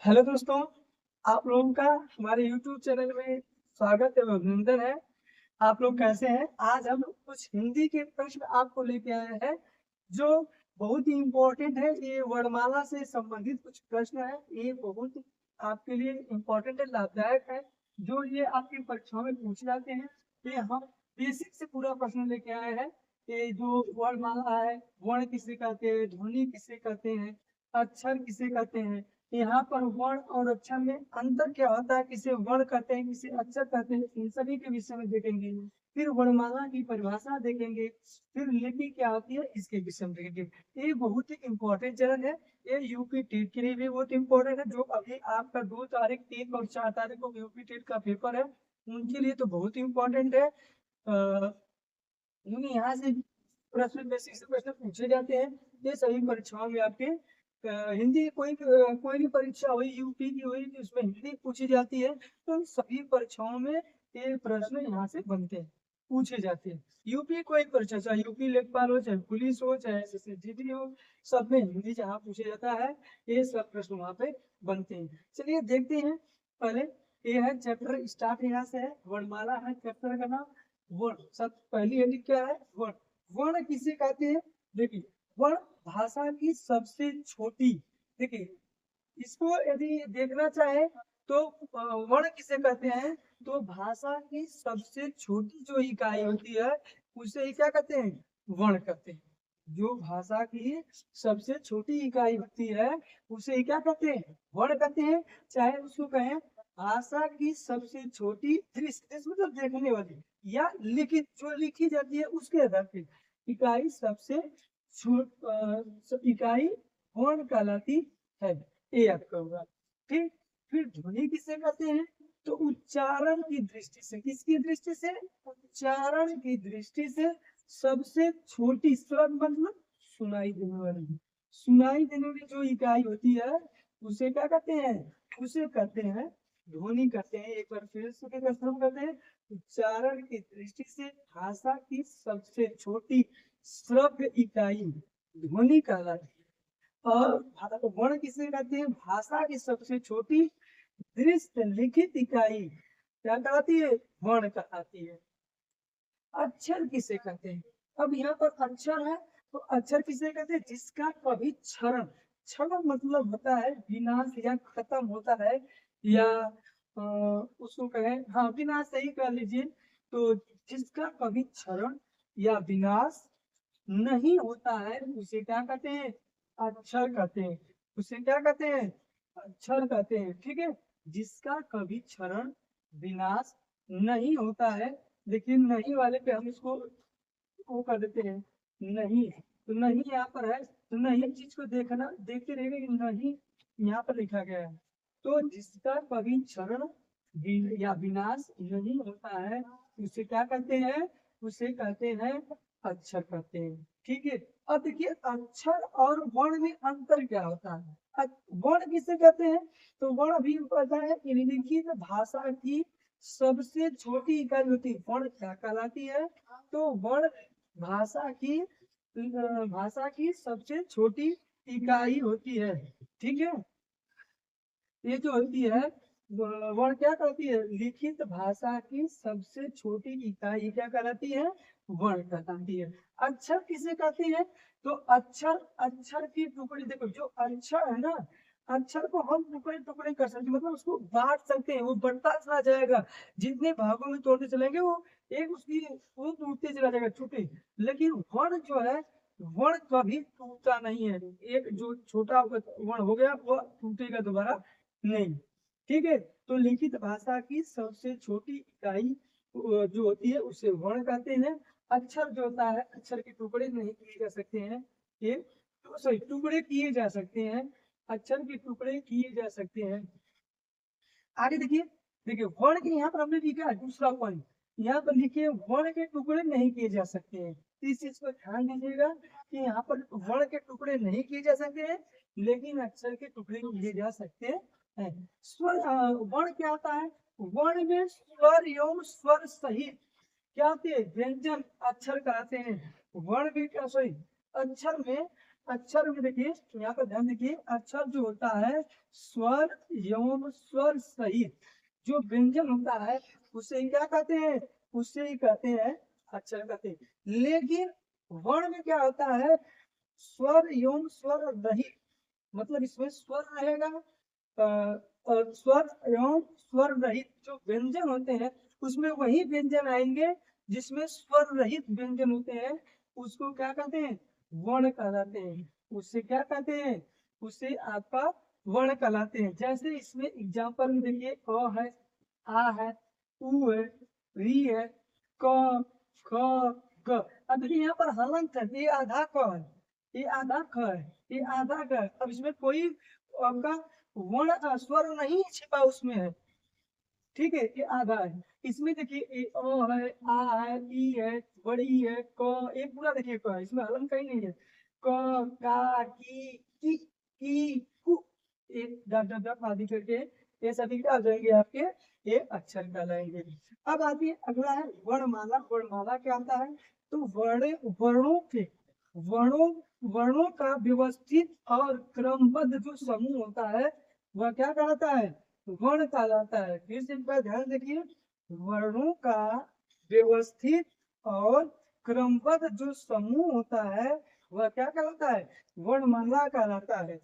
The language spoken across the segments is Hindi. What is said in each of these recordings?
हेलो दोस्तों, आप लोगों का हमारे YouTube चैनल में स्वागत एवं अभिनंदन है। आप लोग कैसे हैं? आज हम कुछ हिंदी के प्रश्न आपको लेके आए हैं जो बहुत ही इम्पोर्टेंट है। ये वर्णमाला से संबंधित कुछ प्रश्न है। ये बहुत आपके लिए इम्पोर्टेंट है, लाभदायक है। जो ये आपकी परीक्षाओं में पूछे जाते हैं। ये हम बेसिक से पूरा प्रश्न लेके आए हैं। ये जो वर्णमाला है, वर्ण किसे कहते हैं, ध्वनि किसे कहते हैं, अक्षर किसे कहते हैं, यहाँ पर वर्ण और अक्षर में अंतर क्या होता है, किसे वर्ण कहते हैं, किसे अक्षर कहते हैं, इन सभी के विषय में देखेंगे। फिर वर्णमाला की परिभाषा देखेंगे। फिर लिपि क्या होती है, इसके विषय में देखेंगे। ये बहुत ही इम्पोर्टेंट चरण है। ये यूपी टेट के लिए भी बहुत इम्पोर्टेंट है। जो अभी आपका 2 तारीख, 3 और 4 तारीख को यूपी टेट का पेपर है, उनके लिए तो बहुत इम्पोर्टेंट है। यहाँ से प्रश्न, बेसिक से प्रश्न पूछे जाते हैं। ये सभी परीक्षाओं में आपके हिंदी कोई भी परीक्षा हुई, यूपी की हुई, उसमें हिंदी पूछी जाती है। तो सभी परीक्षाओं में ये प्रश्न यहाँ से बनते हैं, पूछे जाते हैं। यूपी कोई परीक्षा, चाहे यूपी लेखपाल हो, चाहे पुलिस हो, चाहे एसएससी हो, सब में हिंदी जहाँ पूछा जाता है, ये सब प्रश्न वहाँ पे बनते हैं। चलिए देखते हैं। पहले ये है चैप्टर, स्टार्ट यहाँ से है। वर्णमाला है चैप्टर का नाम। वर्ण, सब पहली हेडिंग क्या है? वर्ण। वर्ण किसे कहते हैं? देखिए, वर्ण भाषा की सबसे छोटी, देखिए इसको यदि देखना चाहे तो वर्ण किसे कहते हैं? तो भाषा की सबसे छोटी जो इकाई होती है, उसे क्या कहते हैं? वर्ण कहते हैं। जो भाषा की सबसे छोटी इकाई होती है, उसे क्या कहते हैं? वर्ण कहते हैं। चाहे उसको कहें भाषा की सबसे छोटी दृश्य, मतलब देखने वाली, या लिखित, जो लिखी जाती है उसके आधार पे इकाई सबसे इकाई वर्ण कहलाती है। ये आपका होगा। ठीक। फिर ध्वनि किसे कहते हैं? तो उच्चारण की दृष्टि से, किसकी दृष्टि से? उच्चारण की दृष्टि से सबसे छोटी, स्वर मतलब सुनाई देने वाली, सुनाई देने वाली जो इकाई होती है, उसे क्या कहते हैं? उसे कहते हैं ध्वनि कहते हैं। एक बार फिर से शुरू करते हैं। उच्चारण की दृष्टि से भाषा की सबसे छोटी श्रव्य इकाई ध्वनि कहलाती है। और वर्ण किसे कहते हैं? भाषा की सबसे छोटी दृश्य लिखित इकाई क्या कहलाती है? वर्ण कहलाती है। अक्षर किसे कहते हैं? अब यहाँ पर अक्षर है, तो अक्षर किसे कहते हैं? जिसका कभी क्षरण, क्षरण मतलब होता है विनाश या खत्म होता है, या उसको कहें, हाँ विनाश सही कह लीजिए। तो जिसका कभी क्षरण या विनाश नहीं होता है, उसे क्या कहते हैं? अक्षर कहते हैं। उसे क्या कहते हैं? अक्षर कहते हैं। ठीक है। जिसका कभी क्षरण विनाश नहीं होता है। लेकिन नहीं वाले पे हम इसको वो कर देते हैं, नहीं। तो नहीं यहाँ पर है, तो नहीं चीज को देखना, देखते रहेंगे कि नहीं यहाँ पर लिखा गया है। तो जिसका कभी क्षरण या विनाश नहीं होता है, उसे क्या कहते हैं? उसे कहते हैं अक्षर कहते हैं। ठीक है। अब देखिए, अक्षर और वर्ण में अंतर क्या होता है? वर्ण किसे कहते हैं? तो वर्ण भी पता है कि लिखित भाषा की सबसे छोटी इकाई होती है। वर्ण क्या कहलाती है? तो वर्ण भाषा की सबसे छोटी इकाई होती है। ठीक है। ये जो होती है वर्ण क्या कहती है? लिखित भाषा की सबसे छोटी इकाई क्या कहलाती है? वर्ण कहलाती है। अक्षर किसे कहती है? तो अक्षर, अक्षर की टुकड़ी, देखो जो अक्षर है ना, अक्षर को हम टुकड़े टुकड़े कर सकते हैं, मतलब उसको बांट सकते हैं। वो बढ़ता चला जाएगा, जितने भागों में तोड़ते चलेंगे वो एक उसकी वो टूटते चला जाएगा, छूटे। लेकिन वर्ण जो है, वर्ण कभी टूटता नहीं है। एक जो छोटा वर्ण हो गया, वो टूटेगा दोबारा नहीं। ठीक है। तो लिखित भाषा की सबसे छोटी इकाई जो होती है, उसे वर्ण कहते हैं। अक्षर जो होता है, अक्षर के टुकड़े नहीं किए जा सकते हैं। ये सॉरी, टुकड़े किए जा सकते हैं, अक्षर के टुकड़े किए जा सकते हैं। आगे देखिए, देखिए वर्ण के यहाँ पर हमने लिखा है दूसरा पॉइंट, यहाँ पर लिखिए वर्ण के टुकड़े नहीं किए जा सकते हैं। इस चीज को ध्यान दीजिएगा कि यहाँ पर वर्ण के टुकड़े नहीं किए जा सकते हैं, लेकिन अक्षर के टुकड़े किए जा सकते हैं। स्वर, वर्ण क्या होता है? वर्ण में स्वर एवं स्वर सहित क्या होते हैं? व्यंजन अक्षर कहते हैं। वर्ण भी क्या, सॉरी, अक्षर में अक्षर में देखिए, यहाँ पर ध्यान देखिए, अक्षर जो होता है स्वर एवं स्वर सहित जो व्यंजन होता है उसे ही क्या कहते हैं, उसे ही कहते हैं अक्षर कहते हैं। लेकिन वर्ण में क्या होता है, स्वर एवं स्वर रहित, मतलब इसमें स्वर रहेगा, और स्वर एवं स्वर रहित जो व्यंजन होते हैं उसमें वही व्यंजन आएंगे जिसमें स्वर रहित व्यंजन होते हैं, उसको क्या कहते हैं, वर्ण कहलाते हैं। उससे क्या कहते हैं, उसे आपका वर्ण कहलाते हैं। जैसे इसमें एग्जाम्पल में देखिए, अ है, आ है, उ है, री है, क, ख, ग। अब देखिए यहाँ पर हलंत है, ये आधा क है, ये आधा ख है, ये आधा ग है। अब इसमें कोई आपका वर्ण स्वर नहीं छिपा उसमें है, ठीक है, ये आधा है। इसमें देखिए अ है, आ है, ई है, बड़ी है, क, एक पूरा देखिए क है, इसमें हलन कहीं नहीं है। क, का, की, कु, एक डट डट डट आदि करके ये सभी क्या हो जाएंगे आपके, ये अक्षर कहलाएंगे। अब आती है अगला है वर्णमाला। वर्णमाला क्या होता है, तो वर्णों के वर्णों वर्णों का व्यवस्थित और क्रमबद्ध जो समूह होता है वह क्या कहलाता है, वर्ण कहलाता है। फिर से एक बार ध्यान देखिए, वर्णों का व्यवस्थित और क्रमबद्ध जो समूह होता है वह क्या कहलाता है, वर्णमाला कहलाता है।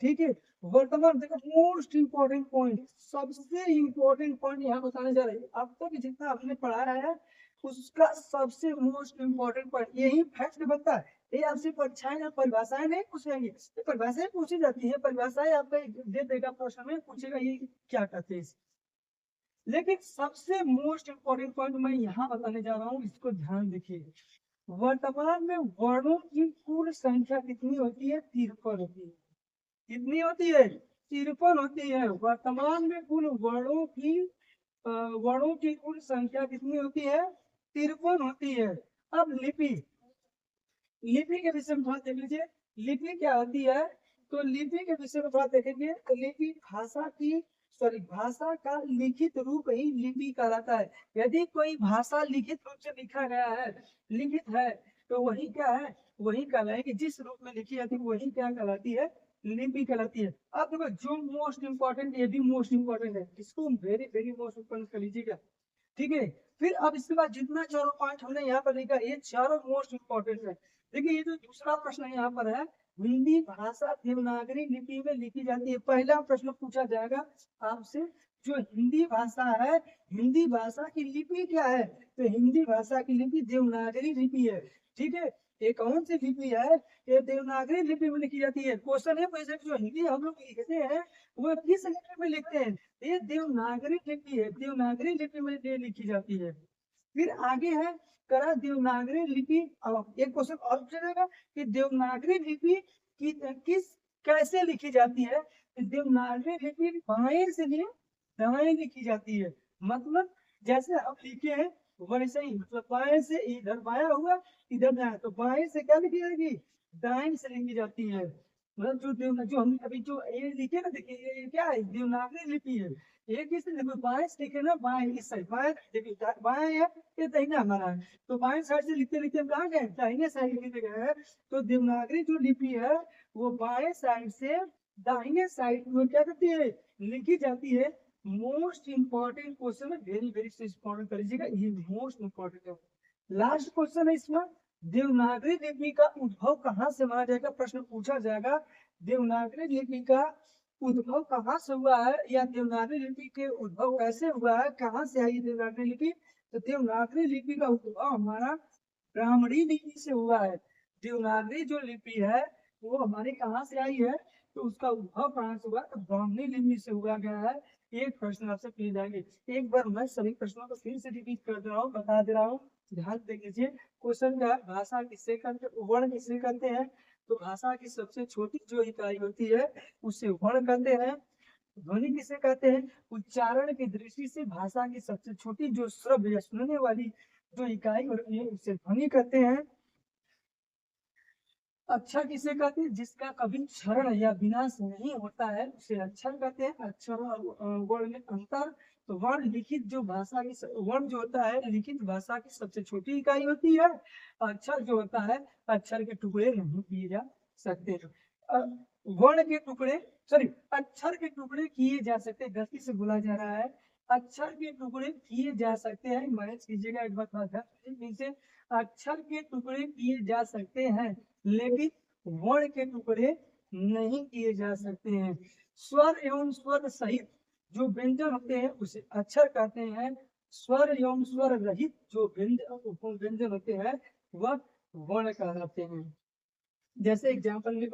ठीक है, वर्तमान देखो मोस्ट इंपोर्टेंट पॉइंट, सबसे इंपोर्टेंट पॉइंट यहाँ बताने जा रहे हैं। अब तक जितना आपने पढ़ाया है उसका सबसे मोस्ट इंपोर्टेंट पॉइंट यही फैक्ट बनता है। ये आपसे परीक्षाएं या परिभाषाएं नहीं पूछेंगे, ये परिभाषाएं पूछी जाती है, परिभाषाएं आपका दे देगा प्रश्न में, पूछेगा ये क्या कहते हैं। लेकिन सबसे मोस्ट इंपोर्टेंट पॉइंट मैं यहाँ बताने जा रहा हूँ, इसको ध्यान देखिए। वर्तमान में वर्णों की कुल संख्या कितनी होती है, 53 होती है। कितनी होती है, 53 होती है। वर्तमान में कुल वर्णों की कुल संख्या कितनी होती है, 53 होती है। अब लिपि, लिपि के विषय में थोड़ा देख लीजिए, लिपि क्या होती है, तो लिपि के विषय में थोड़ा देखेंगे। तो लिपि भाषा का लिखित रूप ही लिपि कहलाता है। यदि कोई भाषा लिखित रूप से लिखा गया है, लिखित है, तो वही क्या है, वही कहलाएगी। जिस रूप में लिखी जाती है वही क्या कहलाती है, लिपि कहलाती है। अब देखो जो मोस्ट इंपॉर्टेंट, ये भी मोस्ट इंपॉर्टेंट है, इसको वेरी वेरी मोस्ट इंपॉर्टेंट कर लीजिएगा, ठीक है। फिर अब इसके बाद जितना चारों पॉइंट हमने यहाँ पर लिखा, ये चारों मोस्ट इंपॉर्टेंट है। देखिए ये जो दूसरा प्रश्न यहाँ पर है, हिंदी भाषा देवनागरी लिपि में लिखी जाती है। पहला प्रश्न पूछा जाएगा आपसे, जो हिंदी भाषा है, हिंदी भाषा की लिपि क्या है, तो हिंदी भाषा की लिपि देवनागरी लिपि है, ठीक है। ये कौन सी लिपि है, ये देवनागरी लिपि में लिखी जाती है। क्वेश्चन है वैसे जो हिंदी हम लोग लिखते हैं वो किस लिपि में लिखते हैं, ये देवनागरी लिपि है, देवनागरी लिपि में ये लिखी जाती है। फिर आगे है करा देवनागरी लिपि। अब एक क्वेश्चन और पूछेगा कि देवनागरी लिपि की किस कैसे लिखी जाती है, तो देवनागरी लिपि बाएं से दाएं लिखी जाती है। मतलब जैसे हम लिखे हैं वैसे ही, मतलब बाएं से इधर बाया हुआ, इधर दाया, तो बाएं से क्या लिखी जाएगी, दाएं से लिखी जाती है। मतलब जो हम अभी जो ये लिखे ना, देखिए ये क्या है, देवनागरी लिपि है। ये किस देखो बाएं से लिखे ना, बाएं इस साइड, बाएं देखिए बाएं है, ये दाहिना हमारा है, तो बाएं साइड से लिखते लिखते हम कहाँ गए, दाहिने साइड लिखते गए हैं। तो देवनागरी जो लिपि है वो बाएं साइड से दाहिने साइड में क्या करती है, लिखी जाती है। मोस्ट इंपॉर्टेंट क्वेश्चन है, वेरी वेरी इंपॉर्टेंट कर लीजिएगा, ये मोस्ट इंपॉर्टेंट है। लास्ट क्वेश्चन है इसमें, देवनागरी लिपि का उद्भव कहाँ से माना जाएगा, प्रश्न पूछा जाएगा। देवनागरी लिपि का उद्भव कहाँ से हुआ है, या देवनागरी लिपि के उद्भव कैसे हुआ है, कहाँ से आई देवनागरी लिपि, तो देवनागरी लिपि का उद्भव हमारा ब्राह्मणी लिपि से हुआ है। देवनागरी जो लिपि है वो हमारी कहाँ से आई है, तो उसका उद्भव कहाँ से हुआ, तो ब्राह्मणी लिपि से हुआ गया है। एक प्रश्न आपसे पूछ जाएंगे। एक बार मैं सभी प्रश्नों को फिर से रिपीट कर दे रहा हूँ, बता दे रहा हूँ, ध्यान देख लीजिए। क्वेश्चन क्या है, भाषा किससे करते, वर्ण किससे करते हैं, तो भाषा की सबसे छोटी जो इकाई होती है उसे वर्ण कहते हैं। ध्वनि किसे कहते हैं, उच्चारण की दृष्टि से भाषा की सबसे छोटी जो श्रव्य या सुनने वाली जो इकाई होती है उसे ध्वनि कहते हैं। अक्षर किसे कहते हैं, जिसका कभी क्षरण या विनाश नहीं होता है उसे अक्षर कहते हैं। अक्षर और वर्ण में अंतर, तो वर्ण लिखित जो भाषा की वर्ण जो होता है लिखित भाषा की सबसे छोटी इकाई होती है। अक्षर जो होता है अक्षर के टुकड़े नहीं किए जा सकते हैं। वर्ण के टुकड़े, सॉरी, अक्षर के टुकड़े किए जा सकते हैं, गलती से बोला जा रहा है, अक्षर के टुकड़े किए जा सकते हैं, मैनेज कीजिएगा एक बार नीचे, अक्षर के टुकड़े किए जा सकते हैं लेकिन वर्ण के टुकड़े नहीं किए जा सकते हैं। स्वर एवं स्वर सहित जो व्यंजन होते हैं उसे अक्षर कहते हैं, स्वर एवं स्वर रहित जो व्यंजन होते हैं वह वर्ण कहलाते हैं। जैसे एग्जाम्पल में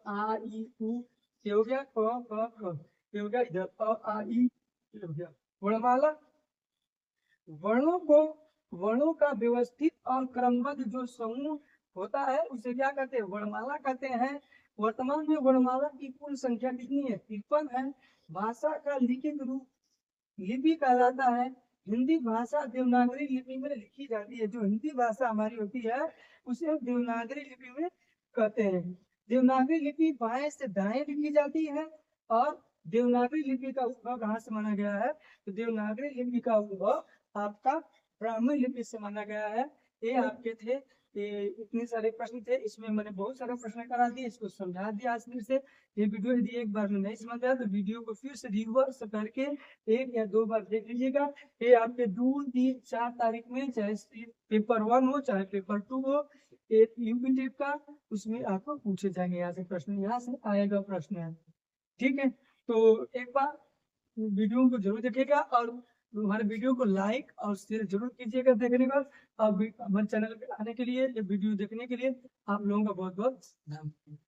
आ ई उ, ये हो गया, क ख ग, ये हो गया, इधर आ ई, ये हो गया वर्णमाला। वर्णों का व्यवस्थित और क्रमबद्ध जो समूह होता है उसे क्या कहते हैं, वर्णमाला कहते हैं। वर्तमान में वर्णमाला की कुल संख्या कितनी है, 53 है। भाषा का लिखित रूप लिपि कहलाता है। हिंदी भाषा देवनागरी लिपि में लिखी जाती है, जो हिंदी भाषा हमारी होती है उसे हम देवनागरी लिपि में कहते हैं। देवनागरी लिपि बाएं से दाएं लिखी जाती है। और देवनागरी लिपि का उद्भव कहाँ से माना गया है, तो देवनागरी लिपि का उद्भव आपका ब्राह्मी लिपि से माना गया है। ये आपके थे, ये इतने सारे प्रश्न थे, इसमें मैंने बहुत सारे प्रश्न करा दिए, इसको समझा दिया आज फिर से। ये वीडियो यदि एक बार में नहीं समझ आया तो वीडियो को फिर से रिवर्स करके 1 या 2 बार देख लीजिएगा। ये आपके 2, 3, 4 तारीख में चाहे पेपर 1 हो चाहे पेपर 2 हो, एक यूपी टेप का, उसमें आपको पूछे जाएंगे यहाँ से प्रश्न, यहाँ से आएगा प्रश्न है। ठीक है, तो एक बार वीडियो को जरूर देखिएगा और हमारे वीडियो को लाइक और शेयर जरूर कीजिएगा देखने का। अब हमारे चैनल पे आने के लिए, वीडियो देखने के लिए आप लोगों का बहुत बहुत धन्यवाद।